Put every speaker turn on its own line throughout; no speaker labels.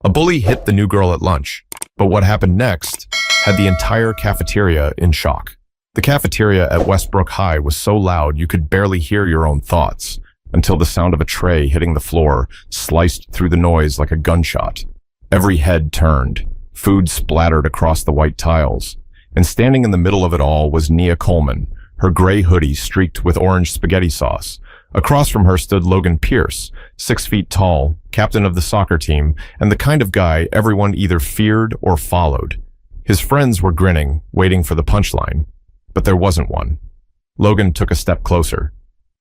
A bully hit the new girl at lunch, but what happened next had the entire cafeteria in shock. The cafeteria at Westbrook High was so loud you could barely hear your own thoughts, until the sound of a tray hitting the floor sliced through the noise like a gunshot. Every head turned, food splattered across the white tiles, and standing in the middle of it all was Nia Coleman, her gray hoodie streaked with orange spaghetti sauce. Across from her stood Logan Pierce, 6 feet tall, captain of the soccer team, and the kind of guy everyone either feared or followed. His friends were grinning, waiting for the punchline, but there wasn't one. Logan took a step closer.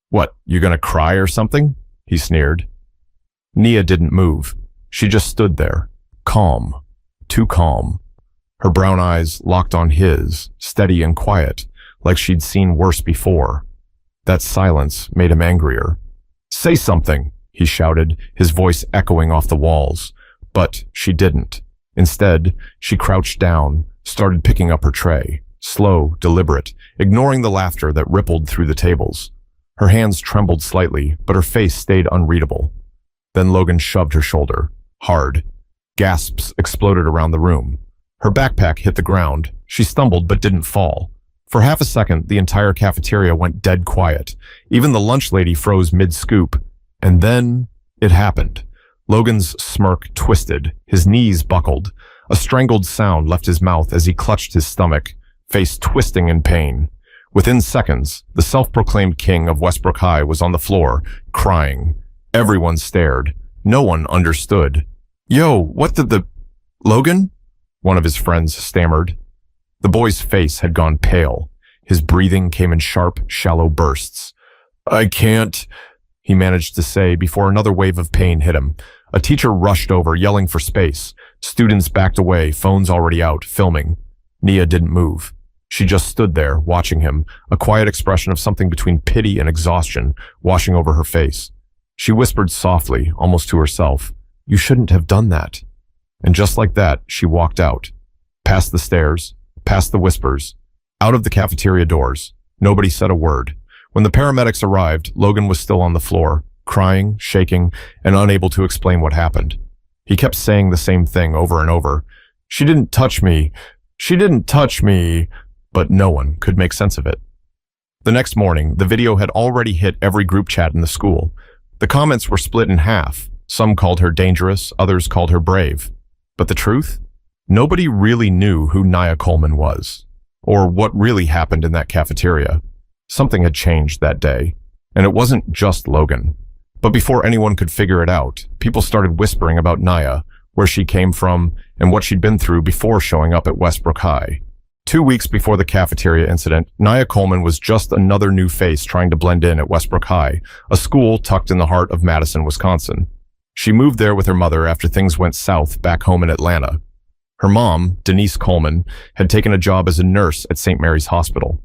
"What, you gonna cry or something?" he sneered. Nia didn't move. She just stood there, calm, too calm. Her brown eyes locked on his, steady and quiet, like she'd seen worse before. That silence made him angrier. "Say something," he shouted, his voice echoing off the walls. But she didn't. Instead, she crouched down, started picking up her tray, slow, deliberate, ignoring the laughter that rippled through the tables. Her hands trembled slightly, but her face stayed unreadable. Then Logan shoved her shoulder, hard. Gasps exploded around the room. Her backpack hit the ground. She stumbled but didn't fall. For half a second, the entire cafeteria went dead quiet. Even the lunch lady froze mid-scoop. And then it happened. Logan's smirk twisted, his knees buckled. A strangled sound left his mouth as he clutched his stomach, face twisting in pain. Within seconds, the self-proclaimed king of Westbrook High was on the floor, crying. Everyone stared. No one understood. "Yo, what did the... Logan?" one of his friends stammered. The boy's face had gone pale. His breathing came in sharp, shallow bursts. "I can't," he managed to say before another wave of pain hit him. A teacher rushed over, yelling for space. Students backed away, phones already out, filming. Nia didn't move. She just stood there, watching him, a quiet expression of something between pity and exhaustion washing over her face. She whispered softly, almost to herself, "You shouldn't have done that." And just like that, she walked out. Past the stairs, past the whispers, out of the cafeteria doors. Nobody said a word. When the paramedics arrived, Logan was still on the floor, crying, shaking, and unable to explain what happened. He kept saying the same thing over and over. "She didn't touch me. She didn't touch me." But no one could make sense of it. The next morning, the video had already hit every group chat in the school. The comments were split in half. Some called her dangerous, others called her brave. But the truth? Nobody really knew who Nia Coleman was, or what really happened in that cafeteria. Something had changed that day, and it wasn't just Logan. But before anyone could figure it out, people started whispering about Nia, where she came from, and what she'd been through before showing up at Westbrook High. 2 weeks before the cafeteria incident, Nia Coleman was just another new face trying to blend in at Westbrook High, a school tucked in the heart of Madison, Wisconsin. She moved there with her mother after things went south back home in Atlanta. Her mom, Denise Coleman, had taken a job as a nurse at St. Mary's Hospital.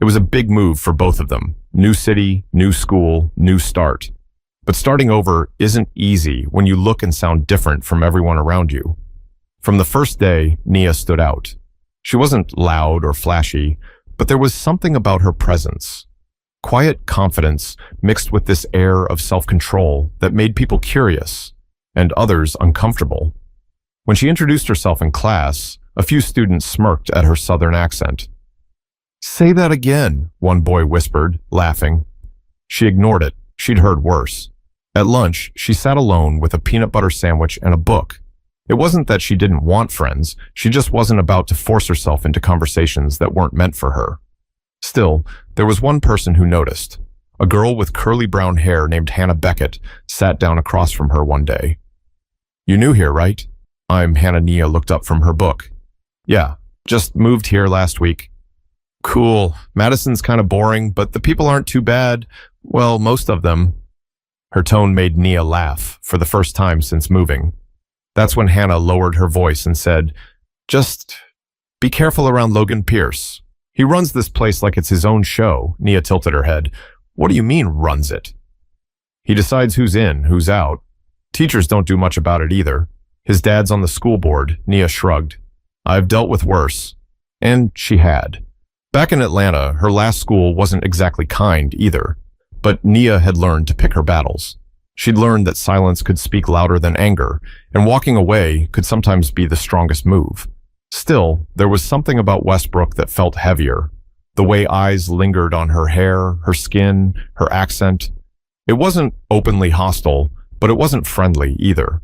It was a big move for both of them. New city, new school, new start. But starting over isn't easy when you look and sound different from everyone around you. From the first day, Nia stood out. She wasn't loud or flashy, but there was something about her presence. Quiet confidence mixed with this air of self-control that made people curious and others uncomfortable. When she introduced herself in class, a few students smirked at her southern accent. "Say that again," one boy whispered, laughing. She ignored it. She'd heard worse. At lunch, she sat alone with a peanut butter sandwich and a book. It wasn't that she didn't want friends, she just wasn't about to force herself into conversations that weren't meant for her. Still, there was one person who noticed. A girl with curly brown hair named Hannah Beckett sat down across from her one day. "You new here, right?" Hannah. Nia looked up from her book. "Yeah, just moved here last week." "Cool. Madison's kind of boring, but the people aren't too bad. Well, most of them." Her tone made Nia laugh, for the first time since moving. That's when Hannah lowered her voice and said, "Just be careful around Logan Pierce. He runs this place like it's his own show." Nia tilted her head. "What do you mean, runs it?" "He decides who's in, who's out. Teachers don't do much about it either. His dad's on the school board." Nia shrugged. "I've dealt with worse." And she had. Back in Atlanta, her last school wasn't exactly kind either. But Nia had learned to pick her battles. She'd learned that silence could speak louder than anger, and walking away could sometimes be the strongest move. Still, there was something about Westbrook that felt heavier. The way eyes lingered on her hair, her skin, her accent. It wasn't openly hostile, but it wasn't friendly either.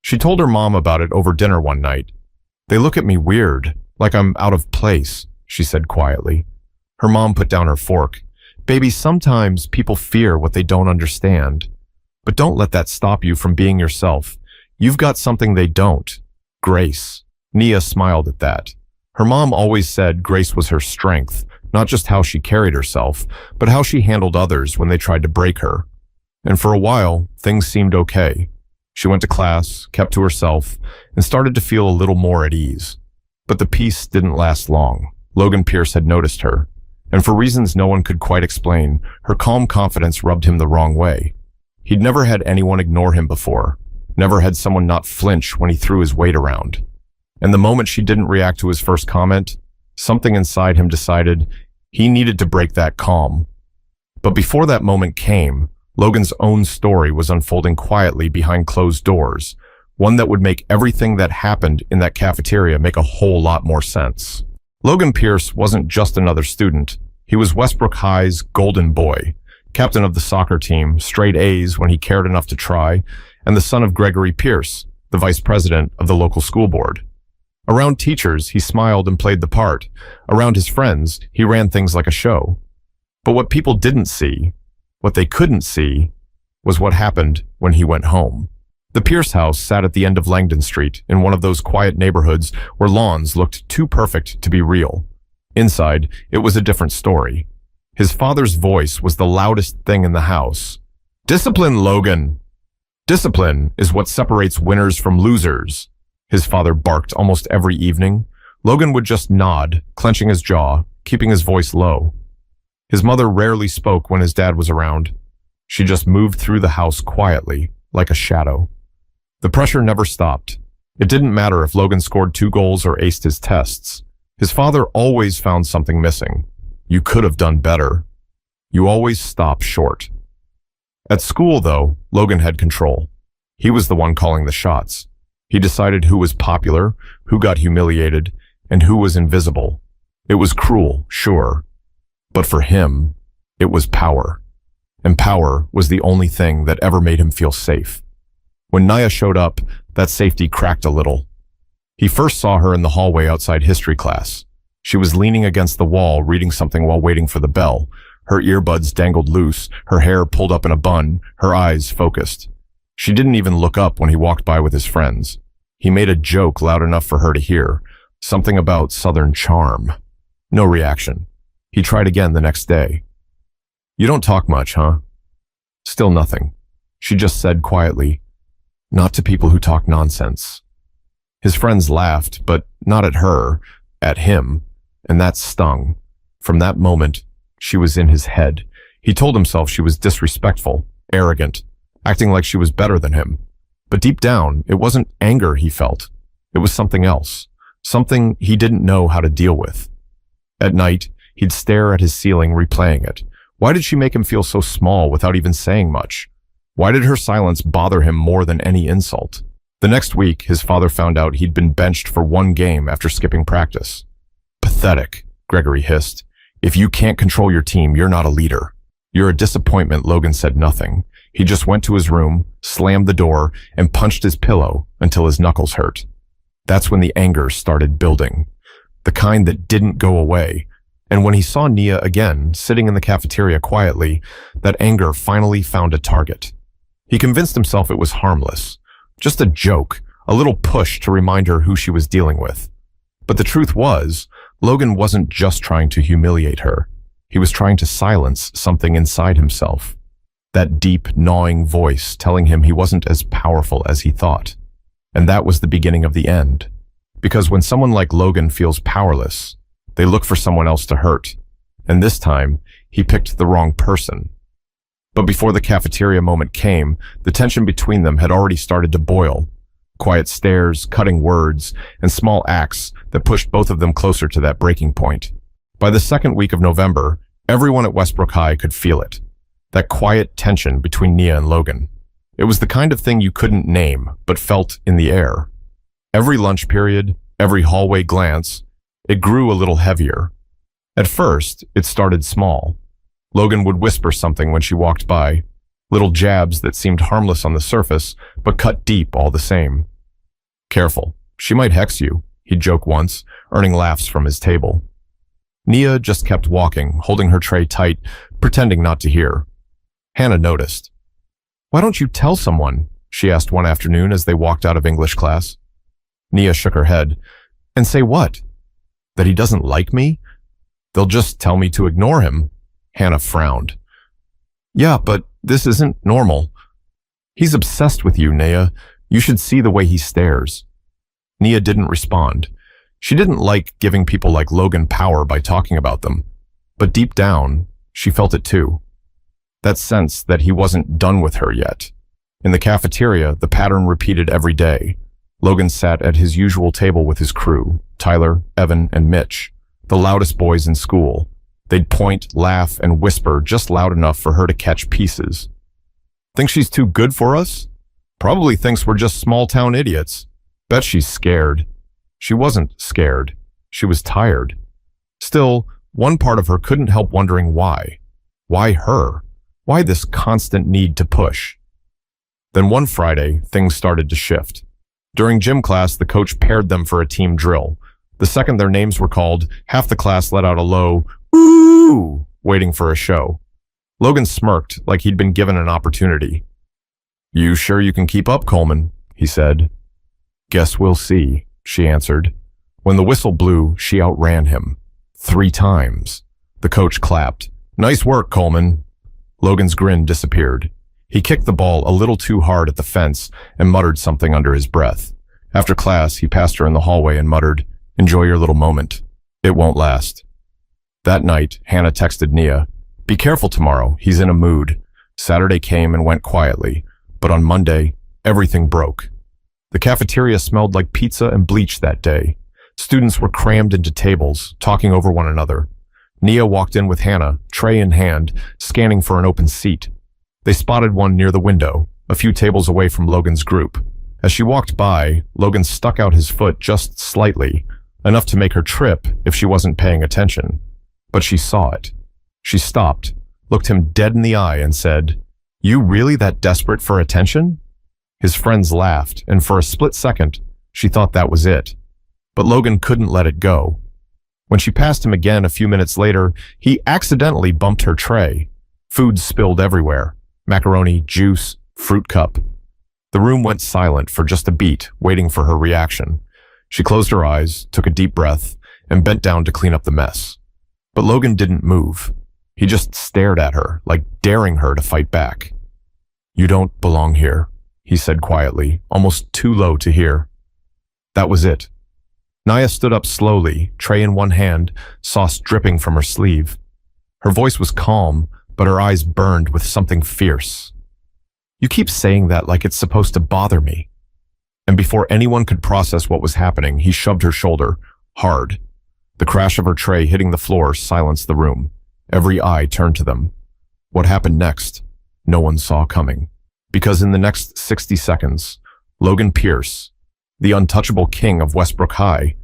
She told her mom about it over dinner one night. "They look at me weird, like I'm out of place," she said quietly. Her mom put down her fork. "Baby, sometimes people fear what they don't understand. But don't let that stop you from being yourself. You've got something they don't. Grace." Nia smiled at that. Her mom always said grace was her strength, not just how she carried herself, but how she handled others when they tried to break her. And for a while, things seemed okay. She went to class, kept to herself, and started to feel a little more at ease. But the peace didn't last long. Logan Pierce had noticed her, and for reasons no one could quite explain, her calm confidence rubbed him the wrong way. He'd never had anyone ignore him before, never had someone not flinch when he threw his weight around. And the moment she didn't react to his first comment, something inside him decided he needed to break that calm. But before that moment came, Logan's own story was unfolding quietly behind closed doors, one that would make everything that happened in that cafeteria make a whole lot more sense. Logan Pierce wasn't just another student. He was Westbrook High's golden boy, captain of the soccer team, straight A's when he cared enough to try, and the son of Gregory Pierce, the vice president of the local school board. Around teachers, he smiled and played the part. Around his friends, he ran things like a show. But what people didn't see, what they couldn't see, was what happened when he went home. The Pierce house sat at the end of Langdon Street in one of those quiet neighborhoods where lawns looked too perfect to be real. Inside, it was a different story. His father's voice was the loudest thing in the house. "Discipline, Logan! Discipline is what separates winners from losers," his father barked almost every evening. Logan would just nod, clenching his jaw, keeping his voice low. His mother rarely spoke when his dad was around. She just moved through the house quietly, like a shadow. The pressure never stopped. It didn't matter if Logan scored 2 goals or aced his tests. His father always found something missing. "You could have done better. You always stop short." At school, though, Logan had control. He was the one calling the shots. He decided who was popular, who got humiliated, and who was invisible. It was cruel, sure. But for him, it was power. And power was the only thing that ever made him feel safe. When Nia showed up, that safety cracked a little. He first saw her in the hallway outside history class. She was leaning against the wall, reading something while waiting for the bell. Her earbuds dangled loose, her hair pulled up in a bun, her eyes focused. She didn't even look up when he walked by with his friends. He made a joke loud enough for her to hear, something about Southern charm. No reaction. He tried again the next day. "You don't talk much, huh?" Still nothing. She just said quietly, "Not to people who talk nonsense." His friends laughed, but not at her, at him, and that stung. From that moment, she was in his head. He told himself she was disrespectful, arrogant, acting like she was better than him. But deep down, it wasn't anger he felt. It was something else, something he didn't know how to deal with. At night, he'd stare at his ceiling, replaying it. Why did she make him feel so small without even saying much? Why did her silence bother him more than any insult? The next week, his father found out he'd been benched for 1 game after skipping practice. "Pathetic," Gregory hissed. "If you can't control your team, you're not a leader." "You're a disappointment," Logan said nothing. He just went to his room, slammed the door, and punched his pillow until his knuckles hurt. That's when the anger started building, the kind that didn't go away. And when he saw Nia again, sitting in the cafeteria quietly, that anger finally found a target. He convinced himself it was harmless, just a joke, a little push to remind her who she was dealing with. But the truth was, Logan wasn't just trying to humiliate her. He was trying to silence something inside himself. That deep, gnawing voice telling him he wasn't as powerful as he thought. And that was the beginning of the end. Because when someone like Logan feels powerless, they look for someone else to hurt. And this time, he picked the wrong person. But before the cafeteria moment came, the tension between them had already started to boil. Quiet stares, cutting words, and small acts that pushed both of them closer to that breaking point. By the second week of November, everyone at Westbrook High could feel it. That quiet tension between Nia and Logan. It was the kind of thing you couldn't name, but felt in the air. Every lunch period, every hallway glance, it grew a little heavier. At first, it started small. Logan would whisper something when she walked by, little jabs that seemed harmless on the surface, but cut deep all the same. "Careful, she might hex you," he'd joke once, earning laughs from his table. Nia just kept walking, holding her tray tight, pretending not to hear. Hannah noticed. "Why don't you tell someone?" she asked one afternoon as they walked out of English class. Nia shook her head. "And say what? That he doesn't like me? They'll just tell me to ignore him." Hannah frowned. "Yeah, but this isn't normal. He's obsessed with you, Nia. You should see the way he stares." Nia didn't respond. She didn't like giving people like Logan power by talking about them. But deep down, she felt it too. That sense that he wasn't done with her yet. In the cafeteria, the pattern repeated every day. Logan sat at his usual table with his crew, Tyler, Evan, and Mitch, the loudest boys in school. They'd point, laugh, and whisper just loud enough for her to catch pieces. "Think she's too good for us? Probably thinks we're just small-town idiots. Bet she's scared." She wasn't scared. She was tired. Still, one part of her couldn't help wondering why. Why her? Why this constant need to push? Then one Friday, things started to shift. During gym class, the coach paired them for a team drill. The second their names were called, half the class let out a low, "Ooh," waiting for a show. Logan smirked like he'd been given an opportunity. "You sure you can keep up, Coleman?" he said. "Guess we'll see," she answered. When the whistle blew, she outran him. 3 times. The coach clapped. "Nice work, Coleman." Logan's grin disappeared. He kicked the ball a little too hard at the fence and muttered something under his breath. After class, he passed her in the hallway and muttered, "Enjoy your little moment. It won't last." That night, Hannah texted Nia, "Be careful tomorrow, he's in a mood." Saturday came and went quietly, but on Monday, everything broke. The cafeteria smelled like pizza and bleach that day. Students were crammed into tables, talking over one another. Nia walked in with Hannah, tray in hand, scanning for an open seat. They spotted one near the window, a few tables away from Logan's group. As she walked by, Logan stuck out his foot just slightly, enough to make her trip if she wasn't paying attention. But she saw it. She stopped, looked him dead in the eye and said, "You really that desperate for attention?" His friends laughed, and for a split second, she thought that was it. But Logan couldn't let it go. When she passed him again a few minutes later, he accidentally bumped her tray. Food spilled everywhere. Macaroni, juice, fruit cup. The room went silent for just a beat, waiting for her reaction. She closed her eyes, took a deep breath, and bent down to clean up the mess. But Logan didn't move. He just stared at her, like daring her to fight back. "You don't belong here," he said quietly, almost too low to hear. That was it. Nia stood up slowly, tray in one hand, sauce dripping from her sleeve. Her voice was calm, but her eyes burned with something fierce. "You keep saying that like it's supposed to bother me." And before anyone could process what was happening, he shoved her shoulder, hard. The crash of her tray hitting the floor silenced the room. Every eye turned to them. What happened next, no one saw coming. Because in the next 60 seconds, Logan Pierce, the untouchable king of Westbrook High,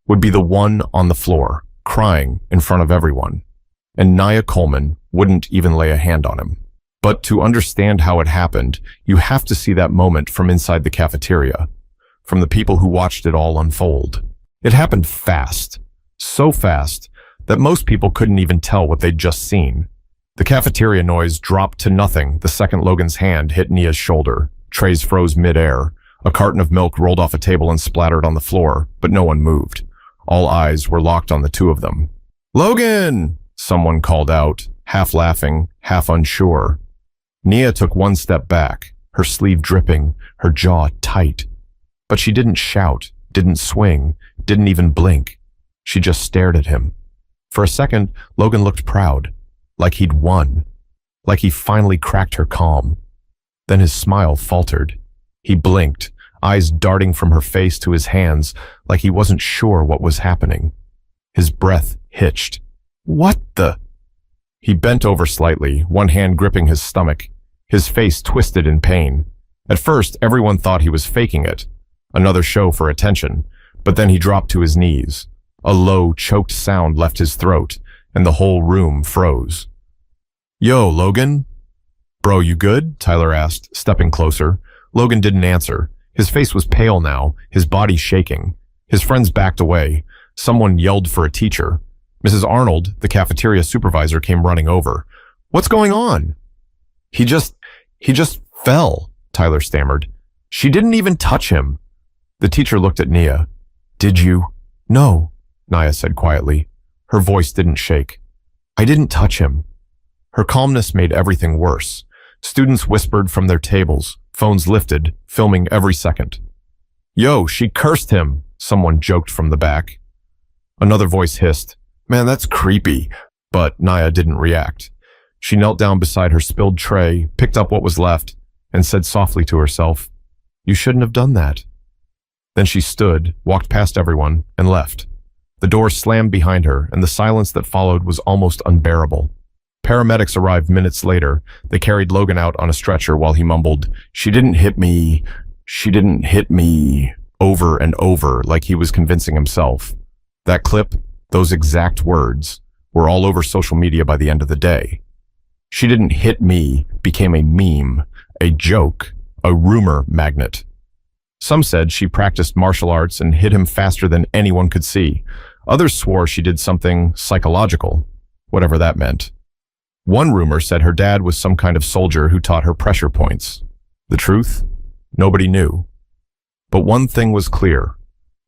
would be the one on the floor, crying in front of everyone. And Nia Coleman wouldn't even lay a hand on him. But to understand how it happened, you have to see that moment from inside the cafeteria, from the people who watched it all unfold. It happened fast, so fast that most people couldn't even tell what they'd just seen. The cafeteria noise dropped to nothing the second Logan's hand hit Nia's shoulder. Trays froze mid-air. A carton of milk rolled off a table and splattered on the floor, but no one moved. All eyes were locked on the two of them. "Logan!" someone called out, half laughing, half unsure. Nia took one step back, her sleeve dripping, her jaw tight. But she didn't shout, didn't swing, didn't even blink. She just stared at him. For a second, Logan looked proud, like he'd won, like he finally cracked her calm. Then his smile faltered. He blinked, eyes darting from her face to his hands, like he wasn't sure what was happening. His breath hitched. "What the?" He bent over slightly, one hand gripping his stomach, his face twisted in pain. At first, everyone thought he was faking it, another show for attention, but then he dropped to his knees. A low, choked sound left his throat, and the whole room froze. "Yo, Logan?" "Bro, you good?" Tyler asked, stepping closer. Logan didn't answer. His face was pale now, his body shaking. His friends backed away. Someone yelled for a teacher. Mrs. Arnold, the cafeteria supervisor, came running over. "What's going on?" He just fell," Tyler stammered. "She didn't even touch him." The teacher looked at Nia. "Did you?" "No," Nia said quietly. Her voice didn't shake. "I didn't touch him." Her calmness made everything worse. Students whispered from their tables, phones lifted, filming every second. "Yo, she cursed him," someone joked from the back. Another voice hissed, "Man, that's creepy." But Nia didn't react. She knelt down beside her spilled tray, picked up what was left, and said softly to herself, "You shouldn't have done that." Then she stood, walked past everyone, and left. The door slammed behind her, and the silence that followed was almost unbearable. Paramedics arrived minutes later. They carried Logan out on a stretcher while he mumbled, "She didn't hit me. She didn't hit me," over and over like he was convincing himself. That clip, those exact words, were all over social media by the end of the day. "She didn't hit me" became a meme, a joke, a rumor magnet. Some said she practiced martial arts and hit him faster than anyone could see. Others swore she did something psychological, whatever that meant. One rumor said her dad was some kind of soldier who taught her pressure points. The truth? Nobody knew. But one thing was clear.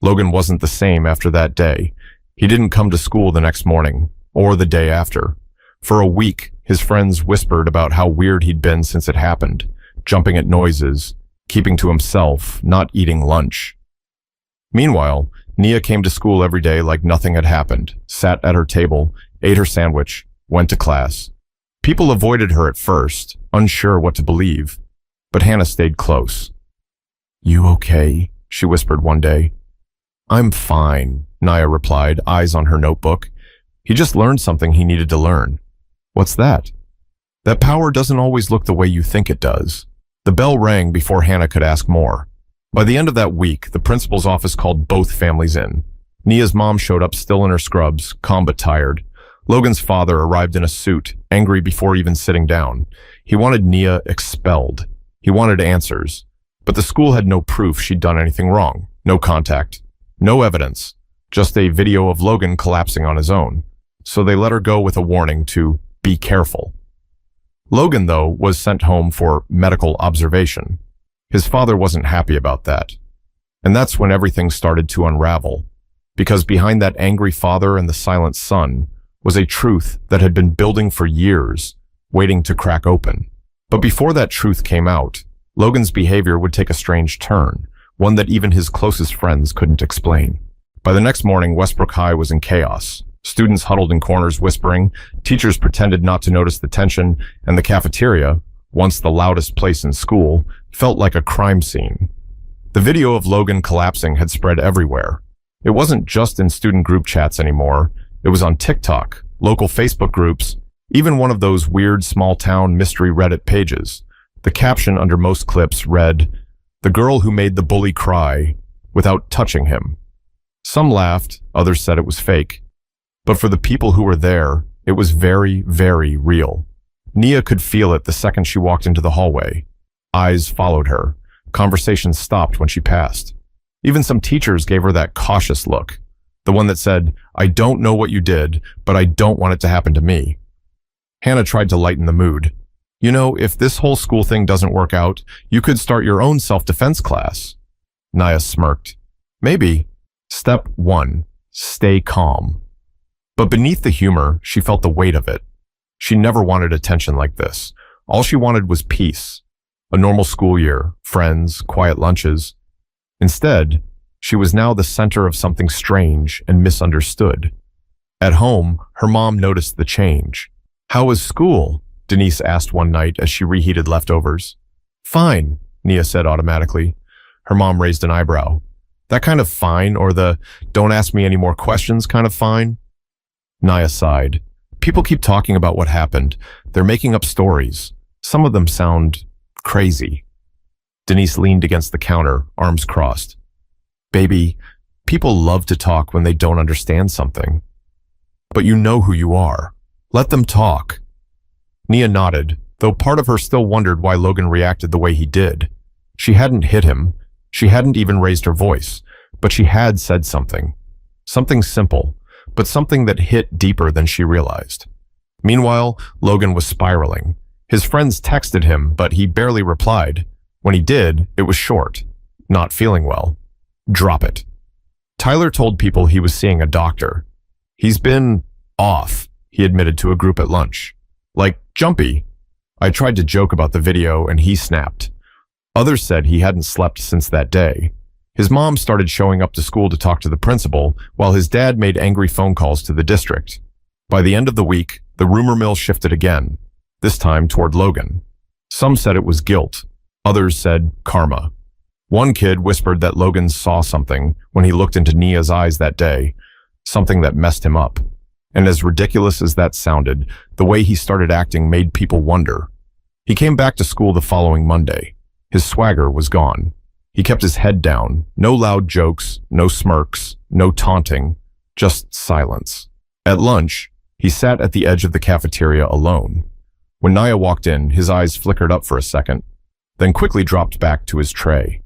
Logan wasn't the same after that day. He didn't come to school the next morning, or the day after. For a week, his friends whispered about how weird he'd been since it happened, jumping at noises, keeping to himself, not eating lunch. Meanwhile, Nia came to school every day like nothing had happened, sat at her table, ate her sandwich, went to class. People avoided her at first, unsure what to believe, but Hannah stayed close. "You okay?" she whispered one day. "I'm fine," Nia replied, eyes on her notebook. "He just learned something he needed to learn." "What's that?" "That power doesn't always look the way you think it does." The bell rang before Hannah could ask more. By the end of that week, the principal's office called both families in. Nia's mom showed up still in her scrubs, calm but tired. Logan's father arrived in a suit, angry before even sitting down. He wanted Nia expelled. He wanted answers. But the school had no proof she'd done anything wrong. No contact. No evidence. Just a video of Logan collapsing on his own. So they let her go with a warning to be careful. Logan, though, was sent home for medical observation. His father wasn't happy about that. And that's when everything started to unravel. Because behind that angry father and the silent son was a truth that had been building for years, waiting to crack open. But before that truth came out, Logan's behavior would take a strange turn, one that even his closest friends couldn't explain. By the next morning, Westbrook High was in chaos. Students huddled in corners whispering, teachers pretended not to notice the tension, and the cafeteria, once the loudest place in school, felt like a crime scene. The video of Logan collapsing had spread everywhere. It wasn't just in student group chats anymore. It was on TikTok, local Facebook groups, even one of those weird small-town mystery Reddit pages. The caption under most clips read, "The girl who made the bully cry without touching him." Some laughed, others said it was fake. But for the people who were there, it was very, very real. Nia could feel it the second she walked into the hallway. Eyes followed her. Conversations stopped when she passed. Even some teachers gave her that cautious look. The one that said, "I don't know what you did, but I don't want it to happen to me." Hannah tried to lighten the mood. "You know, if this whole school thing doesn't work out, you could start your own self-defense class." Nia smirked. "Maybe." Step 1. Stay calm. But beneath the humor, she felt the weight of it. She never wanted attention like this. All she wanted was peace. A normal school year, friends, quiet lunches. Instead, she was now the center of something strange and misunderstood. At home, her mom noticed the change. "How was school?" Denise asked one night as she reheated leftovers. "Fine," Nia said automatically. Her mom raised an eyebrow. "That kind of fine, or the don't ask me any more questions kind of fine?" Nia sighed. "People keep talking about what happened. They're making up stories. Some of them sound crazy." Denise leaned against the counter, arms crossed. Baby, people love to talk when they don't understand something. But you know who you are. Let them talk. Nia nodded, though part of her still wondered why Logan reacted the way he did. She hadn't hit him. She hadn't even raised her voice, but she had said something. Something simple, but something that hit deeper than she realized. Meanwhile, Logan was spiraling. His friends texted him, but he barely replied. When he did, it was short. Not feeling well. Drop it. Tyler told people he was seeing a doctor. He's been off, he admitted to a group at lunch. Like, jumpy. I tried to joke about the video and he snapped. Others said he hadn't slept since that day. His mom started showing up to school to talk to the principal, while his dad made angry phone calls to the district. By the end of the week, the rumor mill shifted again, this time toward Logan. Some said it was guilt. Others said karma. One kid whispered that Logan saw something when he looked into Nia's eyes that day, something that messed him up. And as ridiculous as that sounded, the way he started acting made people wonder. He came back to school the following Monday. His swagger was gone. He kept his head down, no loud jokes, no smirks, no taunting, just silence. At lunch, he sat at the edge of the cafeteria alone. When Nia walked in, his eyes flickered up for a second, then quickly dropped back to his tray.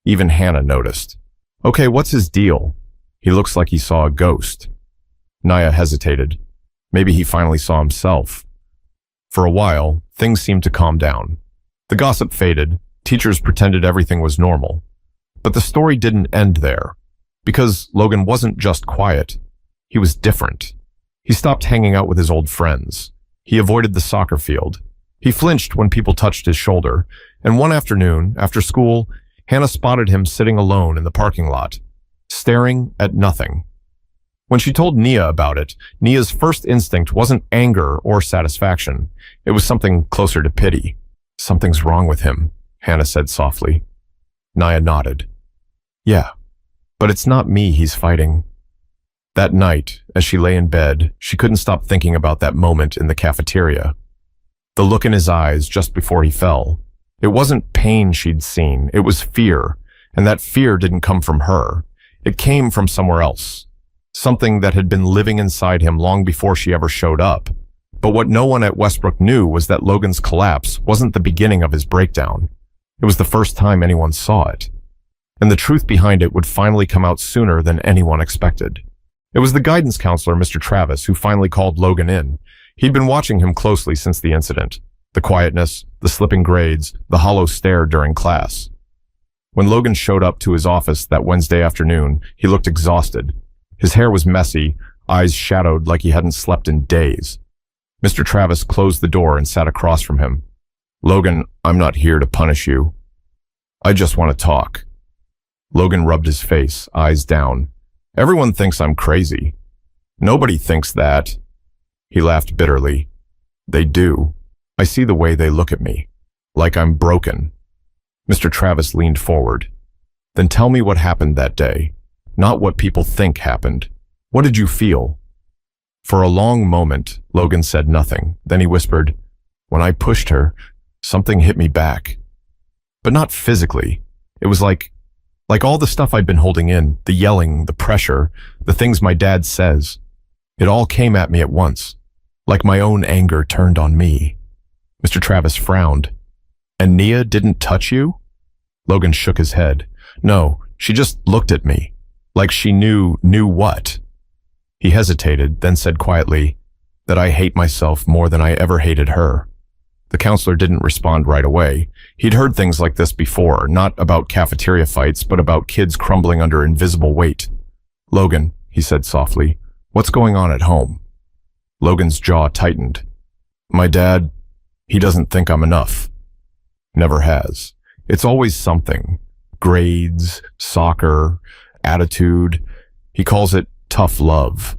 Even Hannah noticed. Okay, what's his deal? He looks like he saw a ghost. Nia hesitated. Maybe he finally saw himself. For a while, things seemed to calm down. The gossip faded. Teachers pretended everything was normal. But the story didn't end there. Because Logan wasn't just quiet. He was different. He stopped hanging out with his old friends. He avoided the soccer field. He flinched when people touched his shoulder. And one afternoon, after school, Hannah spotted him sitting alone in the parking lot, staring at nothing. When she told Nia about it, Nia's first instinct wasn't anger or satisfaction. It was something closer to pity. Something's wrong with him, Hannah said softly. Nia nodded. Yeah, but it's not me he's fighting. That night, as she lay in bed, she couldn't stop thinking about that moment in the cafeteria. The look in his eyes just before he fell. It wasn't pain she'd seen, it was fear, and that fear didn't come from her. It came from somewhere else. Something that had been living inside him long before she ever showed up. But what no one at Westbrook knew was that Logan's collapse wasn't the beginning of his breakdown. It was the first time anyone saw it. And the truth behind it would finally come out sooner than anyone expected. It was the guidance counselor, Mr. Travis, who finally called Logan in. He'd been watching him closely since the incident. The quietness, the slipping grades, the hollow stare during class. When Logan showed up to his office that Wednesday afternoon, he looked exhausted. His hair was messy, eyes shadowed like he hadn't slept in days. Mr. Travis closed the door and sat across from him. Logan, I'm not here to punish you. I just want to talk. Logan rubbed his face, eyes down. Everyone thinks I'm crazy. Nobody thinks that. He laughed bitterly. They do. I see the way they look at me. Like I'm broken. Mr. Travis leaned forward. Then tell me what happened that day. Not what people think happened. What did you feel? For a long moment, Logan said nothing. Then he whispered, when I pushed her, something hit me back. But not physically. It was like all the stuff I'd been holding in, the yelling, the pressure, the things my dad says. It all came at me at once, like my own anger turned on me. Mr. Travis frowned. And Nia didn't touch you? Logan shook his head. No, she just looked at me. Like she knew what? He hesitated, then said quietly, that I hate myself more than I ever hated her. The counselor didn't respond right away. He'd heard things like this before, not about cafeteria fights, but about kids crumbling under invisible weight. Logan, he said softly, what's going on at home? Logan's jaw tightened. My dad, he doesn't think I'm enough. Never has. It's always something. Grades, soccer, attitude. He calls it tough love.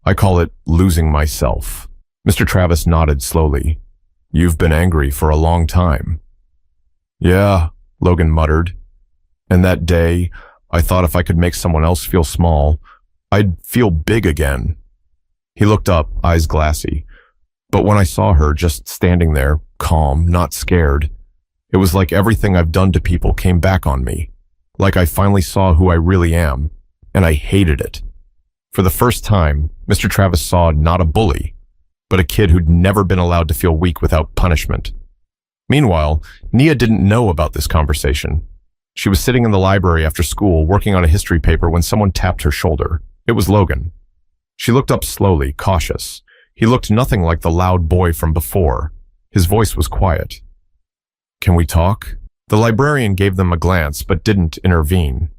I call it losing myself. Mr. Travis nodded slowly. You've been angry for a long time. Yeah, Logan muttered. And that day, I thought if I could make someone else feel small, I'd feel big again. He looked up, eyes glassy. But when I saw her just standing there, calm, not scared, It was like everything I've done to people came back on me. Like I finally saw who I really am, and I hated it. For the first time, Mr. Travis saw not a bully, but a kid who'd never been allowed to feel weak without punishment. Meanwhile, Nia didn't know about this conversation. She was sitting in the library after school working on a history paper when someone tapped her shoulder. It was Logan. She looked up slowly, cautious. He looked nothing like the loud boy from before. His voice was quiet. "Can we talk?" The librarian gave them a glance but didn't intervene.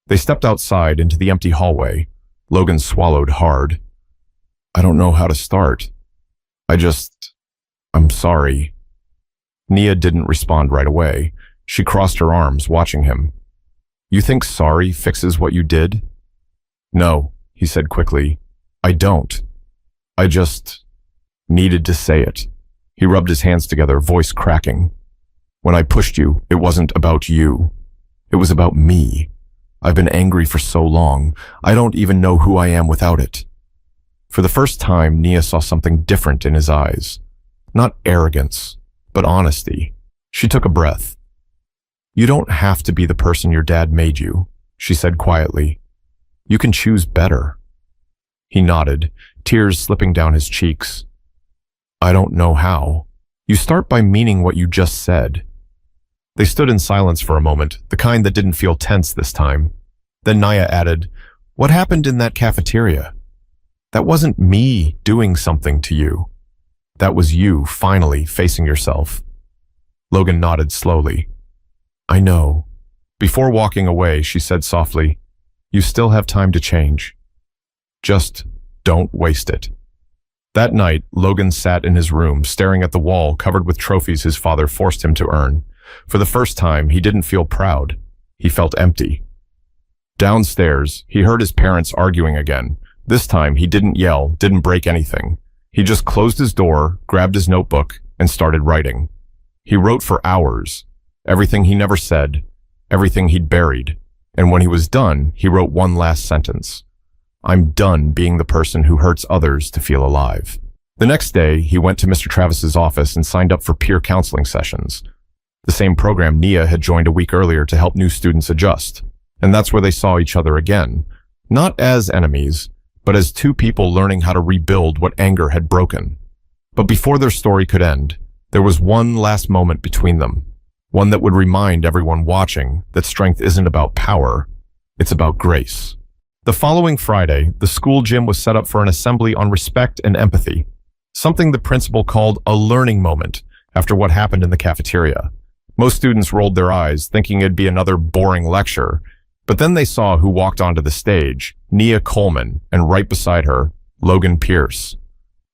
They stepped outside into the empty hallway. Logan swallowed hard. "I don't know how to start. I'm sorry." Nia didn't respond right away. She crossed her arms, watching him. "You think sorry fixes what you did?" "No," he said quickly. "I don't. I just needed to say it." He rubbed his hands together, voice cracking. "When I pushed you, it wasn't about you. It was about me. I've been angry for so long, I don't even know who I am without it." For the first time, Nia saw something different in his eyes. Not arrogance, but honesty. She took a breath. "You don't have to be the person your dad made you," she said quietly. "You can choose better." He nodded, tears slipping down his cheeks. "I don't know how." "You start by meaning what you just said." They stood in silence for a moment, the kind that didn't feel tense this time. Then Nia added, "What happened in that cafeteria? That wasn't me doing something to you. That was you finally facing yourself." Logan nodded slowly. "I know." Before walking away, she said softly, "You still have time to change. Just don't waste it." That night, Logan sat in his room, staring at the wall covered with trophies his father forced him to earn. For the first time, he didn't feel proud. He felt empty. Downstairs, he heard his parents arguing again. This time, he didn't yell, didn't break anything. He just closed his door, grabbed his notebook, and started writing. He wrote for hours. Everything he never said, everything he'd buried. And when he was done, he wrote one last sentence. "I'm done being the person who hurts others to feel alive." The next day, he went to Mr. Travis's office and signed up for peer counseling sessions, the same program Nia had joined a week earlier to help new students adjust. And that's where they saw each other again, not as enemies, but as two people learning how to rebuild what anger had broken. But before their story could end, there was one last moment between them, one that would remind everyone watching that strength isn't about power, it's about grace. The following Friday, the school gym was set up for an assembly on respect and empathy, something the principal called a learning moment after what happened in the cafeteria. Most students rolled their eyes, thinking it'd be another boring lecture, but then they saw who walked onto the stage, Nia Coleman, and right beside her, Logan Pierce.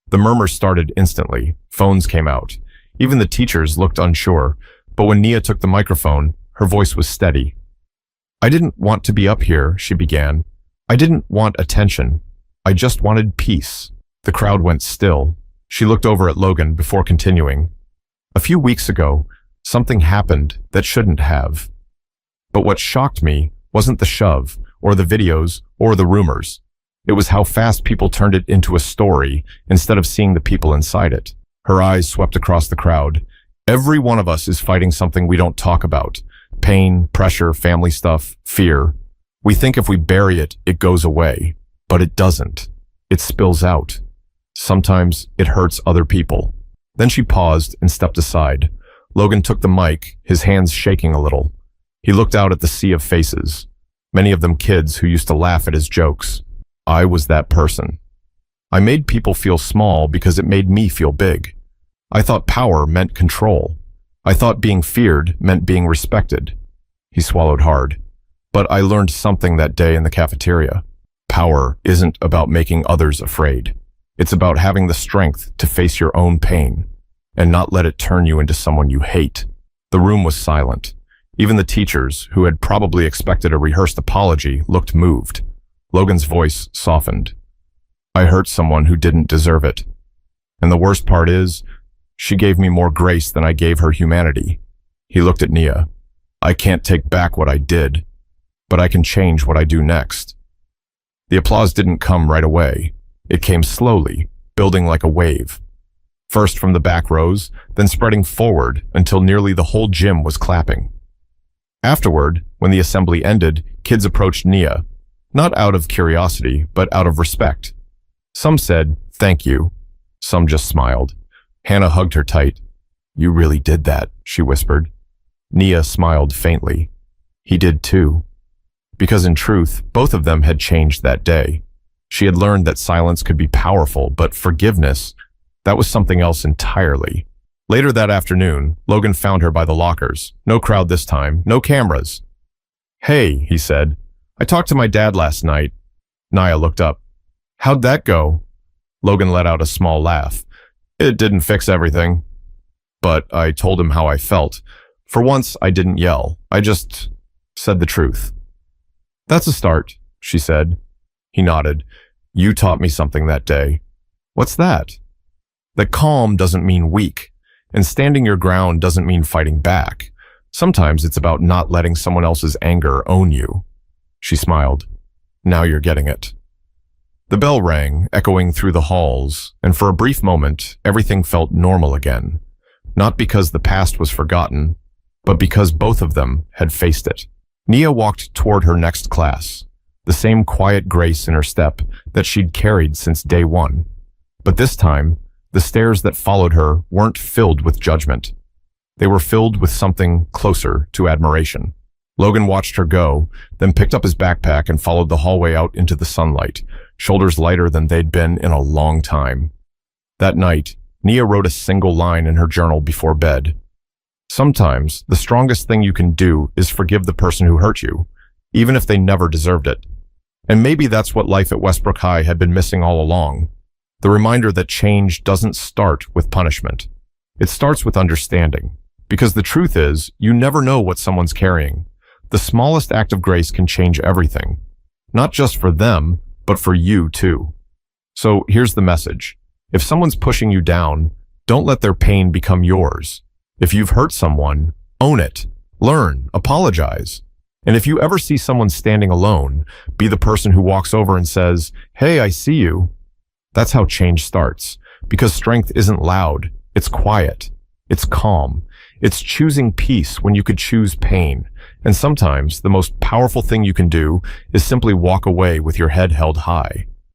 The murmurs started instantly. Phones came out. Even the teachers looked unsure, but when Nia took the microphone, her voice was steady. "I didn't want to be up here," she began. "I didn't want attention. I just wanted peace." The crowd went still. She looked over at Logan before continuing. "A few weeks ago, something happened that shouldn't have. But what shocked me wasn't the shove, or the videos, or the rumors. It was how fast people turned it into a story instead of seeing the people inside it." Her eyes swept across the crowd. "Every one of us is fighting something we don't talk about. Pain, pressure, family stuff, fear. We think if we bury it, it goes away. But it doesn't. It spills out. Sometimes it hurts other people." Then she paused and stepped aside. Logan took the mic, his hands shaking a little. He looked out at the sea of faces, many of them kids who used to laugh at his jokes. "I was that person. I made people feel small because it made me feel big. I thought power meant control. I thought being feared meant being respected." He swallowed hard. "But I learned something that day in the cafeteria. Power isn't about making others afraid. It's about having the strength to face your own pain and not let it turn you into someone you hate." The room was silent. Even the teachers, who had probably expected a rehearsed apology, looked moved. Logan's voice softened. "I hurt someone who didn't deserve it. And the worst part is, she gave me more grace than I gave her humanity." He looked at Nia. "I can't take back what I did, but I can change what I do next." The applause didn't come right away. It came slowly, building like a wave. first from the back rows, then spreading forward until nearly the whole gym was clapping. Afterward, when the assembly ended, kids approached Nia, not out of curiosity, but out of respect. Some said, "Thank you." Some just smiled. Hannah hugged her tight. "You really did that," she whispered. Nia smiled faintly. He did too. Because in truth, both of them had changed that day. She had learned that silence could be powerful, but forgiveness, that was something else entirely. Later that afternoon, Logan found her by the lockers. No crowd this time, no cameras. "Hey," he said, "I talked to my dad last night." Nia looked up. "How'd that go?" Logan let out a small laugh. "It didn't fix everything. But I told him how I felt. For once, I didn't yell. I just said the truth." "That's a start," she said. He nodded. "You taught me something that day." "What's that?" "That calm doesn't mean weak, and standing your ground doesn't mean fighting back. Sometimes it's about not letting someone else's anger own you." She smiled. "Now you're getting it." The bell rang, echoing through the halls, and for a brief moment, everything felt normal again. Not because the past was forgotten, but because both of them had faced it. Nia walked toward her next class, the same quiet grace in her step that she'd carried since day one. But this time, the stares that followed her weren't filled with judgment. They were filled with something closer to admiration. Logan watched her go, then picked up his backpack and followed the hallway out into the sunlight, shoulders lighter than they'd been in a long time. That night, Nia wrote a single line in her journal before bed. "Sometimes, the strongest thing you can do is forgive the person who hurt you, even if they never deserved it." And maybe that's what life at Westbrook High had been missing all along. The reminder that change doesn't start with punishment. It starts with understanding. Because the truth is, you never know what someone's carrying. The smallest act of grace can change everything. Not just for them, but for you too. So here's the message. If someone's pushing you down, don't let their pain become yours. If you've hurt someone, own it. Learn, apologize. And if you ever see someone standing alone, be the person who walks over and says, "Hey, I see you." That's how change starts. Because strength isn't loud. It's quiet. It's calm. It's choosing peace when you could choose pain. And sometimes the most powerful thing you can do is simply walk away with your head held high.